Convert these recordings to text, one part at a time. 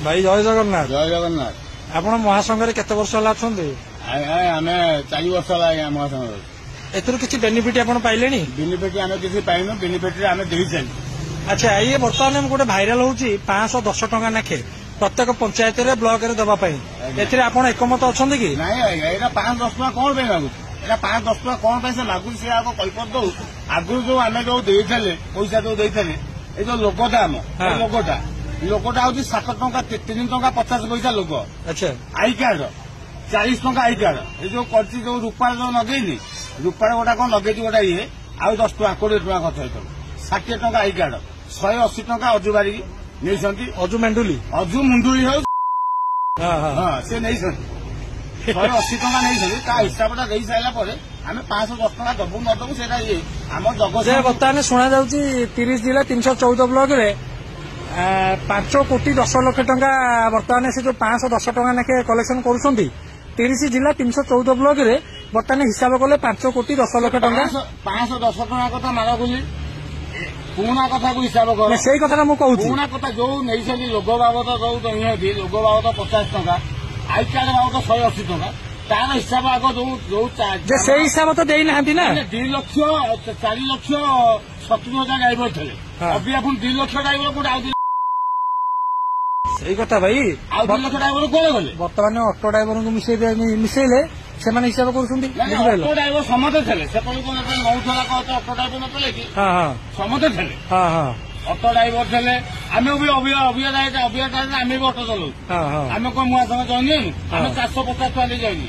भाई जय जगन्नाथ। जय जगन्नाथ। आपण महासंघ केते वर्ष होला अछंती? आमे 4 वर्ष होला महासंघ। एथुर किछि बेनिफिट आपण पाइलेनी? बेनिफिट आमे किछि पाइनु, बेनिफिट आमे देई चली। अच्छा ये वर्तमान गोटे भाइराल होउची 510 टका नाखे प्रत्येक पंचायत रे ब्लॉक रे दबा पई। एथिरे आपण एकमत अछंती कि? नाही एटा 5-10 टका कोन पे लागु? एटा 5-10 टका कोन पे से लागु से आको कल्पत दउ। आगु जो आमे जो देइथले पैसा जो देइथले ए जो लोगोटा हम लोगोटा होची 7 टका 3 टका 50 पैसा लोग। अच्छा आई कार्ड 40 टका आई कार्ड ए जो करची जो रूपा जो लगेनी रूपा गोटा कोन लगेची गोटा ये आ 10 टका 20 टका खर्च हेतो 60 टका आई कार्ड 180 टका अजुबारी नेइसंती। अजु मेंडुली अजु मुंडुली हो हां से नेइसंती 180 टका नेइसंती ता हिसाबटा देई साइला परे आमे 510 टका दबु न दबु सेटा ये हम जगत जे बताने सुना जाउची 30 जिला 314 ब्लॉक रे 5 कोटी 10 लाख टका वर्तमान से जो 510 टका नाके कलेक्शन करूछंती 30 जिला 314 ब्लॉक रे वर्तमान हिसाब कले 5 कोटी 10 लाख टका 510 टका कथा मारा बोली पुणा कथा को हिसाब कर सेही कथा मु कहूची। पुणा कथा जो नेइसंती लोग बाबत जो निहती लोग बाबत 50 टका आई कार्ड बाबत 180 टका तार हिसाब आग जो जे सेही हिसाब तो देई नाहंती ना 2 लाख 4 लाख 70,000 ड्राइवर थे अभी अपन 2 लाख ड्राइवर को आउ सेही कथा भाई आउ 2 लाख ड्राइवर कोन गले वर्तमान ऑटो ड्राइवर को मिसेले से माने हिसाब करूछंती। ऑटो ड्राइवर समते थे से कोन कोन नौथला को ऑटो ड्राइवर नतले कि हां हां समते थे हां ऑटो ड्राइवर थे आमे भी अभिया आमे भी ऑटो चलो आमे को मुआ संग जॉइन आमे 450 टका ले जाइनी।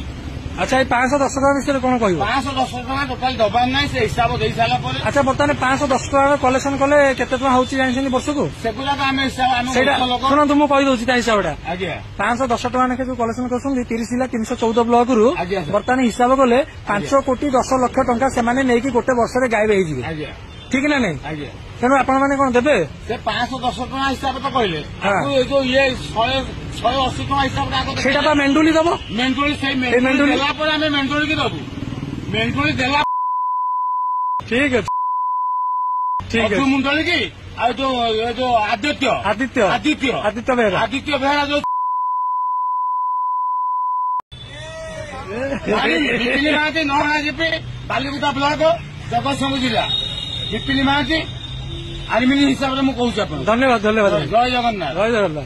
अच्छा ये 510 टका विषय कौन कह 510 टका टोटाल दबार ना से हिसाब दे सारा पर। अच्छा बर्तमान 510 टका कलेक्शन कले केते टका होची जानि वर्ष को सेगुला का आमे हिसाब आमे सुन तुम कहि दोची ता हिसाबटा आज्ञा 510 टका नाके जो कलेक्शन करछन 30 जिला 314 ब्लॉक रु बर्तमान हिसाब कले 5 कोटी 10 लाख टका से माने नेकी गोटे वर्ष रे गायब हेई जिवे आज्ञा ठीक ना नहीं आज्ञा तेणु आपण माने कोन देबे से 510 टका हिसाब तो कहले ये जो ये 180 टका हिसाब आको सेटा तो मेंडुली दबो मेंडुली से मेंडुली देला पर हमें मेंडुली की दबु मेंडुली देला ठीक है ठीक है मुंडली की आ जो आदित्य बेहरा जो विपिन महाती नहाजीपी बालीगुदा ब्लॉक जगतसिंहपुर जिला विपिन महाती आर्मी हिसाब से मुझे कहूँ। धन्यवाद धन्यवाद जय जगन्नाथ। जय जगन्नाथ।